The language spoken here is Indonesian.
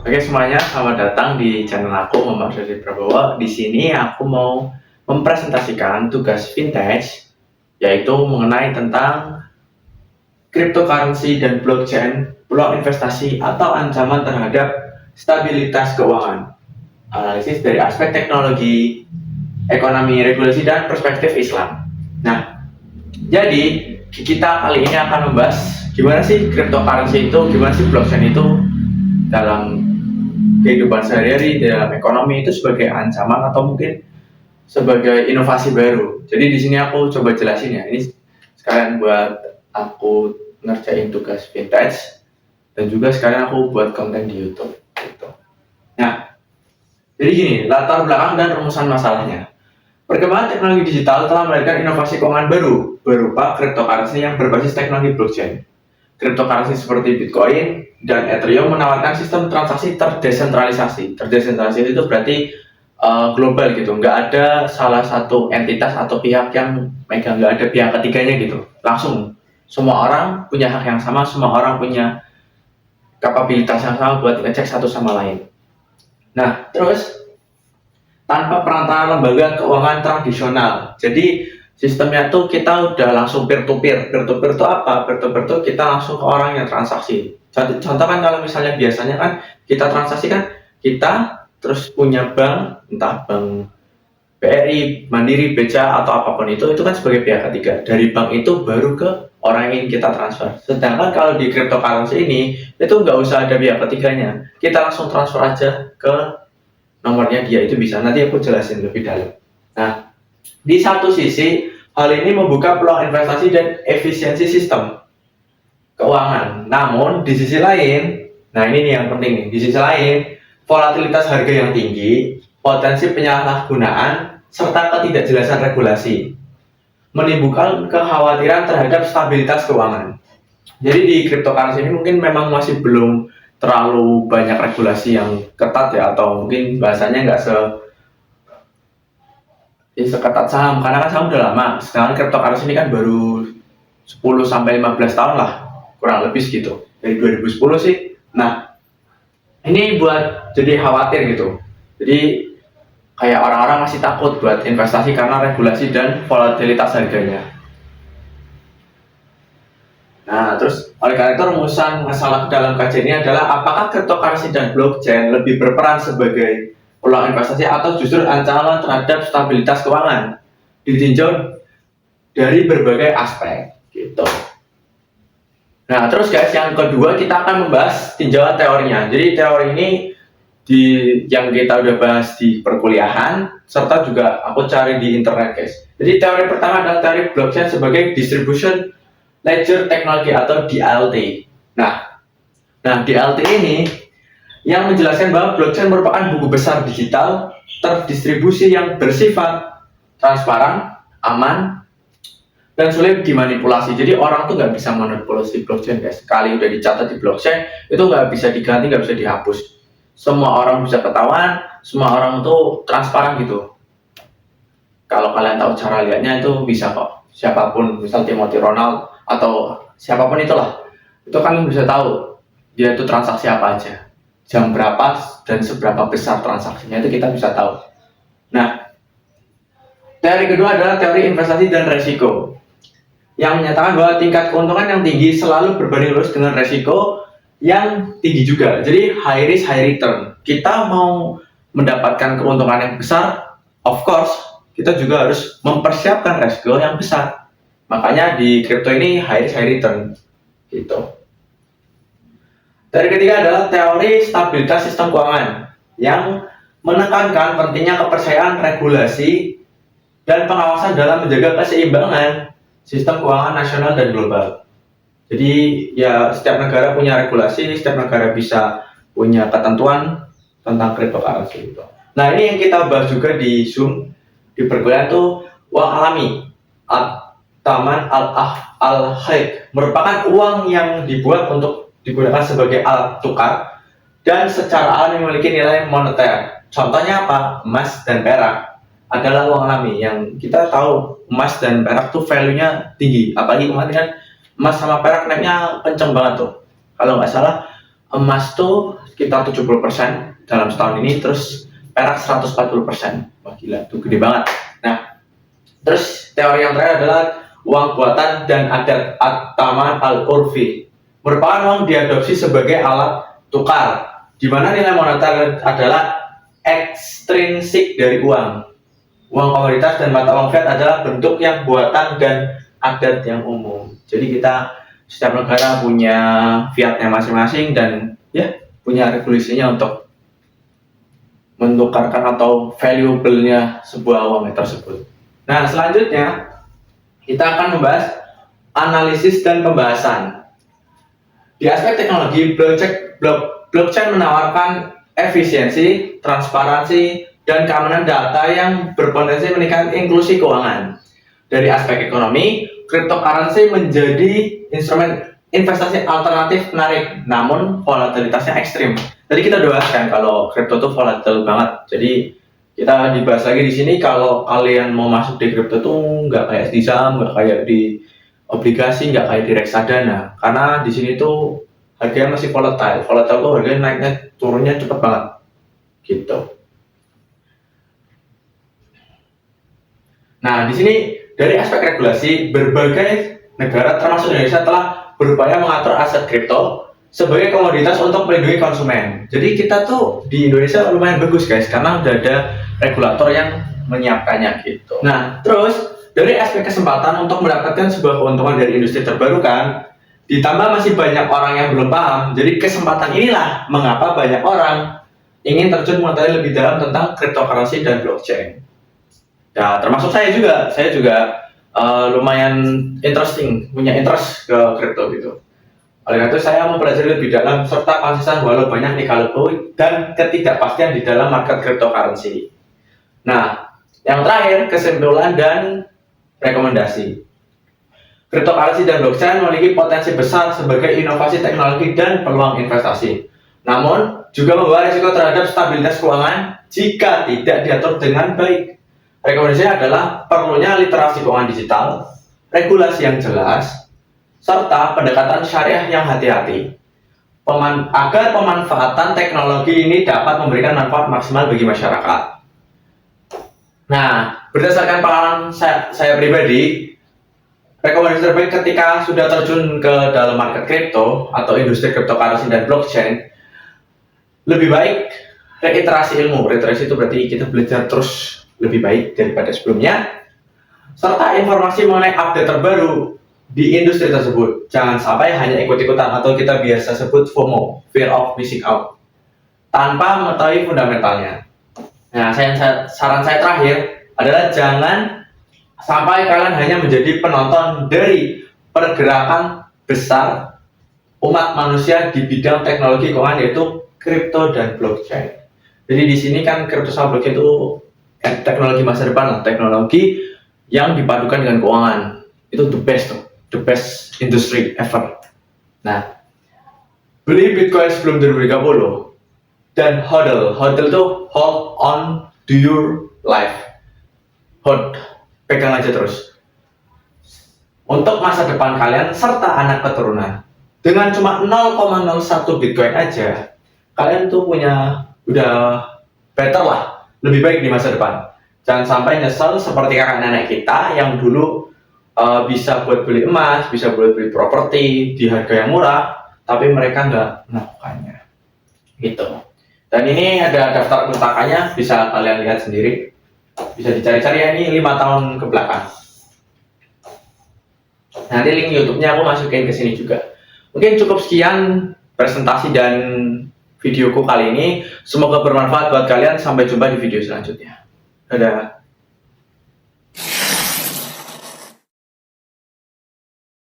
Oke semuanya, selamat datang di channel aku Muhammad Rizky Prabowo. Di sini aku mau mempresentasikan tugas vintage, yaitu mengenai tentang cryptocurrency dan blockchain, peluang investasi atau ancaman terhadap stabilitas keuangan. Analisis dari aspek teknologi, ekonomi, regulasi, dan perspektif Islam. Nah, jadi kita kali ini akan membahas gimana sih cryptocurrency itu, gimana sih blockchain itu dalam kehidupan sehari-hari, dalam ekonomi itu sebagai ancaman atau mungkin sebagai inovasi baru. Jadi di sini aku coba jelasin ya. Ini sekalian buat aku ngerjain tugas vintage dan juga sekalian aku buat konten di YouTube. Gitu. Nah, jadi gini, latar belakang dan rumusan masalahnya. Perkembangan teknologi digital telah melahirkan inovasi keuangan baru berupa cryptocurrency yang berbasis teknologi blockchain. Cryptocurrency seperti Bitcoin dan Ethereum menawarkan sistem transaksi terdesentralisasi. Terdesentralisasi itu berarti global gitu, nggak ada salah satu entitas atau pihak yang megang, nggak ada pihak ketiganya gitu. Langsung semua orang punya hak yang sama, semua orang punya kapabilitas yang sama buat ngecek satu sama lain. Nah, terus tanpa perantara lembaga keuangan tradisional. Jadi sistemnya tuh kita udah langsung peer to peer. Peer to peer itu apa? Peer to peer itu kita langsung ke orang yang transaksi. Contoh kan kalau misalnya biasanya kan kita transaksi kan kita terus punya bank, entah bank BRI, Mandiri, BCA atau apapun itu kan sebagai pihak ketiga. Dari bank itu baru ke orang yang ingin kita transfer. Sedangkan kalau di cryptocurrency ini itu nggak usah ada pihak ketiganya. Kita langsung transfer aja ke nomornya dia, itu bisa. Nanti aku jelasin lebih dalam. Nah, di satu sisi hal ini membuka peluang investasi dan efisiensi sistem keuangan. Namun di sisi lain, nah ini nih yang penting nih, di sisi lain volatilitas harga yang tinggi, potensi penyalahgunaan, serta ketidakjelasan regulasi menimbulkan kekhawatiran terhadap stabilitas keuangan. Jadi di cryptocurrency ini mungkin memang masih belum terlalu banyak regulasi yang ketat ya, atau mungkin bahasanya nggak seketat saham, karena kan saham udah lama. Sedangkan cryptocurrency ini kan baru 10 sampai 15 tahun lah, kurang lebih segitu, dari 2010 sih. Nah, ini buat jadi khawatir gitu. Jadi kayak orang-orang masih takut buat investasi karena regulasi dan volatilitas harganya. Nah, terus oleh karena itu rumusan masalah dalam kajian ini adalah apakah cryptocurrency dan blockchain lebih berperan sebagai peluang investasi atau justru ancaman terhadap stabilitas keuangan, ditinjau dari berbagai aspek gitu. Nah, terus guys, yang kedua kita akan membahas tinjauan teorinya. Jadi teori ini yang kita udah bahas di perkuliahan, serta juga aku cari di internet guys. Jadi teori pertama adalah teori blockchain sebagai distribution ledger teknologi atau DLT. Nah, DLT ini yang menjelaskan bahwa blockchain merupakan buku besar digital terdistribusi yang bersifat transparan, aman, dan sulit dimanipulasi. Jadi orang tuh nggak bisa manipulasi blockchain guys. Sekali udah dicatat di blockchain, itu nggak bisa diganti, nggak bisa dihapus. Semua orang bisa ketahuan, semua orang tuh transparan gitu. Kalau kalian tahu cara lihatnya itu bisa kok. Siapapun, misal Timothy Ronald atau siapapun itulah, itu kan bisa tahu dia itu transaksi apa aja, jam berapa dan seberapa besar transaksinya, itu kita bisa tahu. Nah, teori kedua adalah teori investasi dan resiko, yang menyatakan bahwa tingkat keuntungan yang tinggi selalu berbanding lurus dengan resiko yang tinggi juga. Jadi high risk high return. Kita mau mendapatkan keuntungan yang besar, of course kita juga harus mempersiapkan resiko yang besar. Makanya di crypto ini high risk high return gitu. Teori ketiga adalah teori stabilitas sistem keuangan, yang menekankan pentingnya kepercayaan regulasi dan pengawasan dalam menjaga keseimbangan sistem keuangan nasional dan global. Jadi ya setiap negara punya regulasi, setiap negara bisa punya ketentuan tentang cryptocurrency itu. Nah, ini yang kita bahas juga di Zoom di perkuliahan tuh uang alami. Taman al-Haik merupakan uang yang dibuat untuk digunakan sebagai alat tukar dan secara alami memiliki nilai moneter. Contohnya apa? Emas dan perak adalah uang alami yang kita tahu emas dan perak tuh value-nya tinggi. Apalagi kemarin kan emas sama perak naiknya kenceng banget tuh. Kalau nggak salah emas tuh sekitar 70% dalam setahun ini, terus perak 140%. Wah gila, tuh gede banget. Nah, terus teori yang terakhir adalah uang buatan dan adat at-taman al-urfi. Merupakan uang diadopsi sebagai alat tukar, di mana nilai moneter adalah ekstrinsik dari uang. Uang komoditas dan mata uang fiat adalah bentuk yang buatan dan adat yang umum. Jadi setiap negara punya fiatnya masing-masing dan ya punya regulasinya untuk menukarkan atau valuable-nya sebuah uang tersebut. Nah, selanjutnya kita akan membahas analisis dan pembahasan. Di aspek teknologi, blockchain menawarkan efisiensi, transparansi, dan keamanan data yang berpotensi meningkatkan inklusi keuangan. Dari aspek ekonomi, cryptocurrency menjadi instrumen investasi alternatif menarik, namun volatilitasnya ekstrim. Tadi kita udah bahas kan kalau kripto itu volatile banget. Jadi kita dibahas lagi di sini, kalau kalian mau masuk di kripto tuh nggak kayak di saham, nggak kayak di obligasi, nggak kayak di reksadana, karena di sini tuh harganya masih volatile. Volatile tuh harganya naiknya turunnya cepet banget, gitu. Nah, di sini dari aspek regulasi, berbagai negara termasuk Indonesia telah berupaya mengatur aset kripto sebagai komoditas untuk melindungi konsumen. Jadi kita tuh di Indonesia lumayan bagus guys, karena udah ada regulator yang menyiapkannya gitu. Nah, terus dari aspek kesempatan untuk mendapatkan sebuah keuntungan dari industri terbarukan, ditambah masih banyak orang yang belum paham, jadi kesempatan inilah mengapa banyak orang ingin terjun mengetahui lebih dalam tentang cryptocurrency dan blockchain. Ya, termasuk saya juga lumayan punya interest ke crypto gitu. Oleh karena itu saya mempelajari lebih dalam serta konsisten walau banyak lika-liku dan ketidakpastian di dalam market cryptocurrency. Nah, yang terakhir kesimpulan dan rekomendasi. Cryptocurrency dan blockchain memiliki potensi besar sebagai inovasi teknologi dan peluang investasi. Namun, juga membawa risiko terhadap stabilitas keuangan jika tidak diatur dengan baik. Rekomendasinya adalah perlunya literasi keuangan digital, regulasi yang jelas, serta pendekatan syariah yang hati-hati. Agar pemanfaatan teknologi ini dapat memberikan manfaat maksimal bagi masyarakat. Nah, berdasarkan pengalaman saya pribadi, rekomendasi terbaik ketika sudah terjun ke dalam market kripto atau industri cryptocurrency dan blockchain, lebih baik reiterasi ilmu. Reiterasi itu berarti kita belajar terus lebih baik daripada sebelumnya, serta informasi mengenai update terbaru di industri tersebut. Jangan sampai hanya ikut-ikutan atau kita biasa sebut FOMO, fear of missing out, tanpa mengetahui fundamentalnya. Nah, saran saya terakhir adalah jangan sampai kalian hanya menjadi penonton dari pergerakan besar umat manusia di bidang teknologi keuangan, yaitu kripto dan blockchain. Jadi di sini kan kripto sama blockchain itu teknologi masa depan, teknologi yang dipadukan dengan keuangan. Itu the best industry ever. Nah, beli Bitcoin sebelum 2030 dan hodl itu hold on to your life. Pegang aja terus untuk masa depan kalian serta anak keturunan. Dengan cuma 0,01 Bitcoin aja, kalian tuh udah better lah, lebih baik di masa depan. Jangan sampai nyesel seperti kakak nenek kita yang dulu bisa buat beli emas, bisa buat beli properti di harga yang murah, tapi mereka nggak melakukannya. Gitu. Dan ini ada daftar untakannya, bisa kalian lihat sendiri. Bisa dicari-cari ya, ini 5 tahun ke belakang. Nanti link YouTube-nya aku masukin ke sini juga. Mungkin cukup sekian presentasi dan videoku kali ini. Semoga bermanfaat buat kalian. Sampai jumpa di video selanjutnya. Dadah.